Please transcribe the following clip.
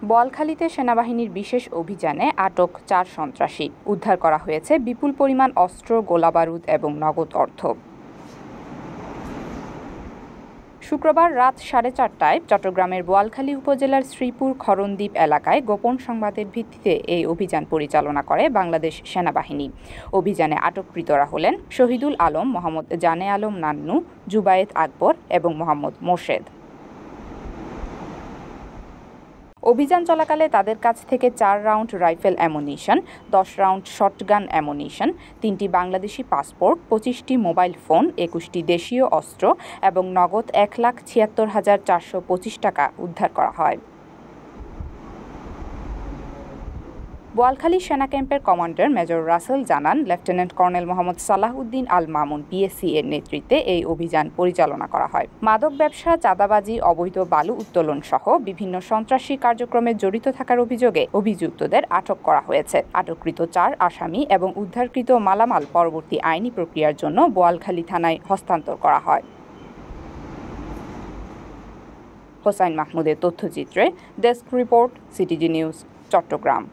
বোয়ালখালীতে সেনাবাহিনীর বিশেষ অভিযানে আটক ৪ সন্ত্রাসী। উদ্ধার করা হয়েছে বিপুল পরিমাণ অস্ত্র, গোলাবারুদ এবং নগদ অর্থ। শুক্রবার রাত 4:30টায় চট্টগ্রামের বোয়ালখালী উপজেলার শ্রীপুর খরণদ্বীপ এলাকায় গোপন সংবাদের ভিত্তিতে এই অভিযান পরিচালনা করে বাংলাদেশ সেনাবাহিনী। অভিযানে আটককৃতরা হলেন শহীদুল আলম, মোহাম্মদ জানে আলম নান্নু, জুবায়েত আকবর এবং মোহাম্মদ মোর্শেদ। অভিযান চলাকালে তাদের কাছ থেকে ৪ round rifle ammunition, ১০ round shotgun ammunition, ৩টি বাংলাদেশি পাসপোর্ট, ২৫টি মোবাইল ফোন, ২১টি দেশীয় অস্ত্র এবং নগদ ১,৭৬,৪২৫ টাকা উদ্ধার করা হয়। বোয়ালখালী সেনা ক্যাম্পের কমান্ডার মেজর রাসেল জানান, lieutenant colonel Mohammad Salah Uddin Al Mamun PSC এর নেতৃত্বে এই অভিযান পরিচালনা করা হয়। মাদক ব্যবসা, চাঁদাবাজি, অবৈধ বালু উত্তোলন সহ বিভিন্ন সন্ত্রাসী কার্যক্রমে জড়িত থাকার অভিযোগে অভিযুক্তদের আটক করা হয়েছে। আটককৃত ৪ আসামি এবং উদ্ধারকৃত মালামাল পরবর্তী আইনি প্রক্রিয়ার জন্য বোয়ালখালী থানায় হস্তান্তর করা হয়। হোসাইন মাহমুদের তথ্যচিত্রে desk report, CTG news, Chittagong.